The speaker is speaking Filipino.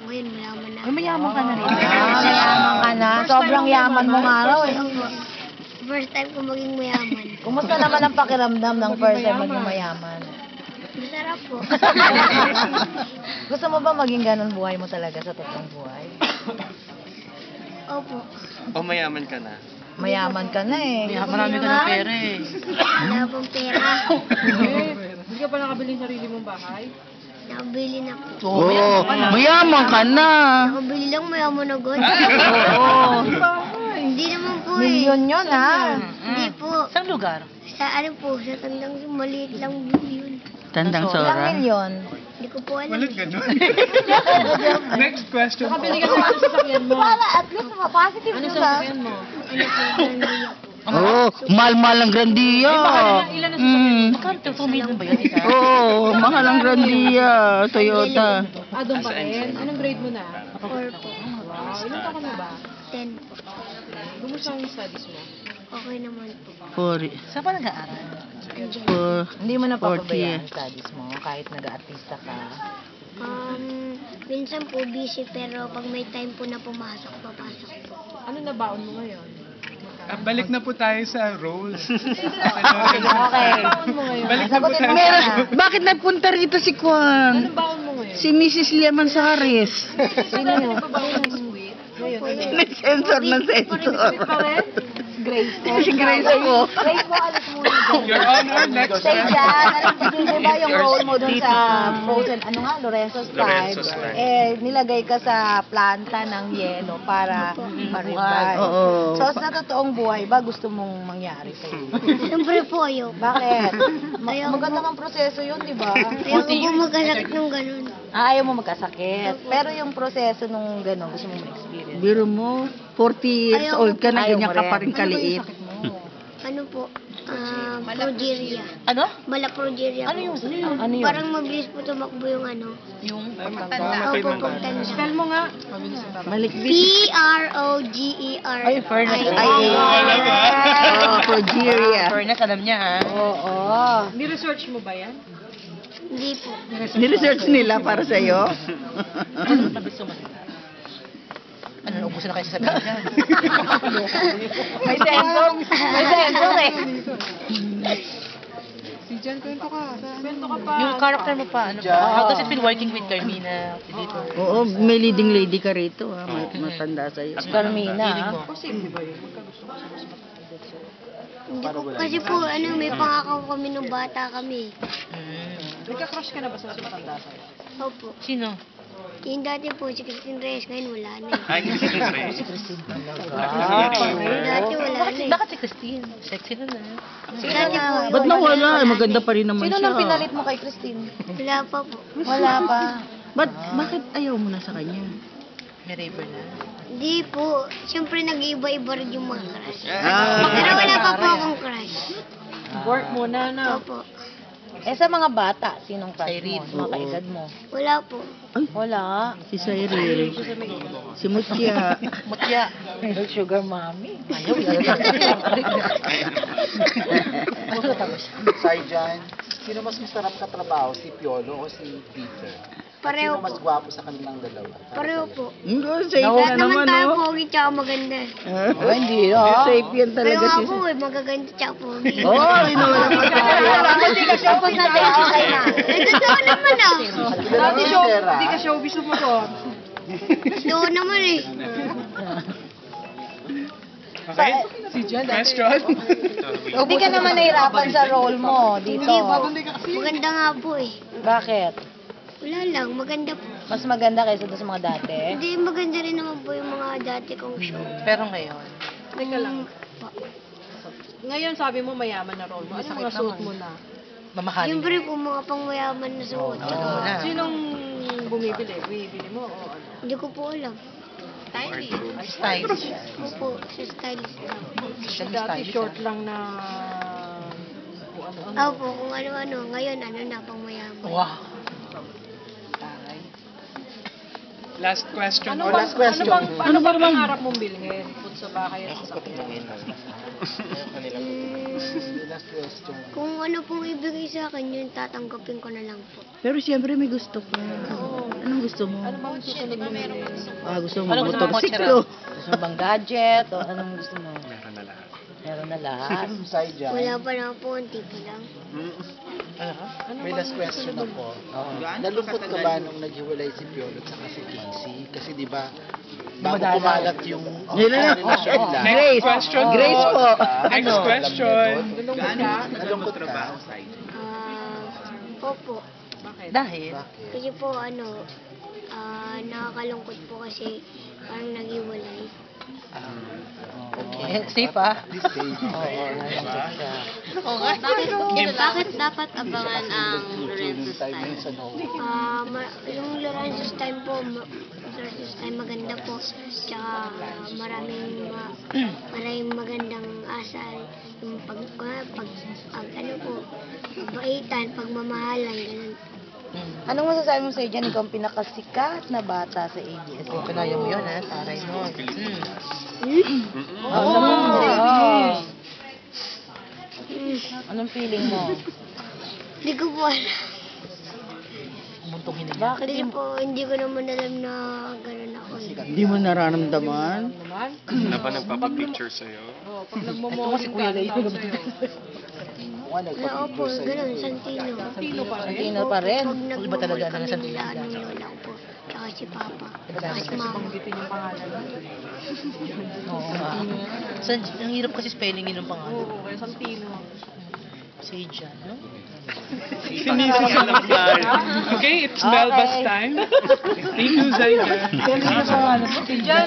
Ngayon, mayaman na. Ay, mayaman ka na rin. Mayaman ka na. Sobrang yaman mo nga raw eh. First time ko maging mayaman. Kumusta naman ang pakiramdam ng first time maging mayaman? Masarap po. Gusto mo ba maging ganun buhay mo talaga sa totoong buhay? Opo. O mayaman ka na? Mayaman ka na eh. Marami ka ng pera eh. Wala pong pera. Hindi ka pa nakabili ng sarili mong bahay? Nakabili na po. Oo, mayaman ka na. Nakabili lang, mayaman agad. Oo. Hindi naman po eh. Milyon yun ha. Hindi po. Saan lugar? Sa ano po, sa tandang maliit lang po yun. Tandang Ilang Sora. milyon? Hindi ko po alam. Walang ganun. Next question. Nakabili ka sa sasakyan mo. Para at least positive Ano yun sa ha. sasakyan mo? Ano po, Grandia. Oo, mahal-mahal ang Grandia. Ilan ang sasakyan mo? Magkano? 2 million ba yun isa? Oh, Oo, mahal ang Grandia. Toyota. Ah, doon pa rin? Anong grade mo na? 4 po. Wow, ilan taon ka na ba? 10 po. Kumusta ang studies mo? Okay naman po. Saan pa nag-aaral? Hindi mo na 40. papabayaan ang studies mo kahit nag-aartista ka. Minsan po busy pero pag may time po na pumasok, papasok po. Ano na baon mo ngayon? Balik na po tayo sa roles. Okay. Baon mo ngayon? Balik na po Sagutin tayo mo sa na. Bakit nagpunta rito si Kwan? Anong baon mo ngayon? Si Mrs. Liaman Saris. Sino yun? Ano ba baon ng sweet? Ngayon, ano yun? Sensor na sensor. Pa rin? Grace po. Si Grace po. Grace po, alis muna dyan. Your Honor, next Stay question. dyan. Di ba yung role mo dun sa Frozen, ano nga, Lorenzo's Lorenzo's Tribe? Tribe. Nilagay ka sa planta ng yelo para maribay. Oo. So, sa totoong buhay ba, gusto mong mangyari sa'yo? Siyempre po ayaw. Bakit? Ayaw Maganda kang proseso yun, di ba? Ayaw ko po magkasakit ng ganun. Ayaw mo magkasakit. Pero yung proseso nung gano'n, gusto mong ma-experience. Biro mo, 40 years Ayaw old ka na, Ayaw ganyan mo ka rin. pa rin kaliit. Ano po? Progeria. Ano? Bala progeria Ano po. yung, ano yun? Parang mabilis po tumakbo yung ano. Yung Opo, pagtanda. Spell mo nga. malikbit. P-R-O-G-E-R. Ay, Furnace. I- Oh, progeria. Furnace, alam niya ha? Oo. Ni-research mo ba yan? Hindi po. Niresearch nila para sa'yo. Ano, ubusin na kayo sa sabihin niya. May sensor. May sensor eh. Si Jan, kwento ka. Kwento ka pa. Yung character mo pa, ano pa? How does it feel working with Carmina? Dito? Oh, Oo, may leading lady ka rito. Ha? Matanda sa'yo. Carmina. Posible ba yun? Hindi po. Kasi po, ano, may pangakaw kami nung bata kami. Nagka-crush ka na ba sa mas matanda sa'yo? Opo. Sino? Yung dati po, si Christine Reyes, ngayon wala na eh. Ay, kasi Yung dati wala na eh. Bakit si Christine? Sexy na na. Dati po, Ba't nawala? Eh, maganda pa rin naman Sino siya. nang pinalit mo kay Christine? wala pa po. Wala pa. Bakit ayaw mo na sa kanya? May raver na. Hindi po. Siyempre, nag-iiba-iba rin yung mga crush. Ah. Pero wala pa po akong crush. Work muna na. Opo. Eh sa mga bata, sinong crush mo? Sa mga kaedad mo? Wala po. Wala. Si Cyril. Si Mutya. Mutya. Sugar mommy. Ayaw. Sarjan, sino mas masarap katrabaho, si Piolo o si Peter? Pareho Sino mas po. gwapo sa kanilang dalawa? Pareho po. Safe Lahat na naman naman, tayo oh. pogi tsaka maganda. Oh, hindi no. Safe yan Pero talaga si ako eh, magaganda tsaka pogi. Oh, inawala pa tayo. Hindi ka showbiz na din. Okay na. Eh, totoo naman ah. Dati show, hindi ka showbiz mo ko. Totoo naman eh. Okay? Question? Hindi ka naman nahirapan sa role mo dito. Hindi po. Maganda nga po eh. Bakit? Wala lang, maganda po. Mas maganda kaysa doon sa mga dati? Hindi, maganda rin naman po yung mga dati kong show. Pero ngayon? Teka lang. Pa. Ngayon sabi mo mayaman na role mo. Ano mga suot mo na? Mamahalin. Siyempre po, mga pangmayaman na suot. na. Sinong bumibili? Bumibili mo o ano? Hindi ko po alam. Stylish. Opo, sa stylist lang. Dati short lang na kung ano-ano. Opo, kung ano-ano. Ngayon, ano na, pangmayaman. Wow. Last question. Oh, last question. Ano bang pangarap mong bilhin? Food sa bahay at sa Last question. Kung ano pong ibigay sa akin, yun tatanggapin ko na lang po. Pero siyempre may gusto ka. Anong gusto mo? Ano bang susunod mo bilhin? Gusto mo Anong gusto mo, motorsiklo. Gusto mo bang gadget? O anong gusto mo? Meron na lahat. Meron na lahat. Side dyan. Wala pa na po, unti pa lang. May last question ako. Nalungkot ka ba nung naghiwalay si Piolo at saka si Casey? Kasi di ba, bago kumalat yung relasyon nila. Next question. Grace po. Next question. Nalungkot ka? Opo. Dahil? Kasi po, nakakalungkot po kasi parang naghiwalay. Safe ah. This day. Bakit dapat abangan ang Lorenzo's Time time? yun sa no. Yung Lorenzo's time po, Lorenzo's time maganda po. Tsaka maraming magandang asal. Yung ano po, baitan, pagmamahalan, ganun. Anong masasabi mo sa'yo dyan? Ikaw ang pinakasikat na bata sa ABS. Kaya mo yun ha, taray mo. Anong feeling mo? Hindi ko po alam. Muntong hinig. Bakit Kasi po, hindi ko naman alam na ganun ako. hindi mo nararamdaman? Na ba nagpapapicture sa'yo? Pag nagmo-morning si Kuya Lay. Wala Na opo, ganun, Santino. Santino pa rin. Santino pa rin. Pag Iba talaga nag-work ng kami Santino. nila, yung lola ko po. Tsaka si Papa. Tsaka si Mama. Banggitin yung pangalan. Oo nga. Ang hirap kasi spellingin ng pangalan. Oo, kaya Santino. Sage yan, no? Sinisig alam na. Okay, it's Melba's time. Thank you, Zayda. Diyan,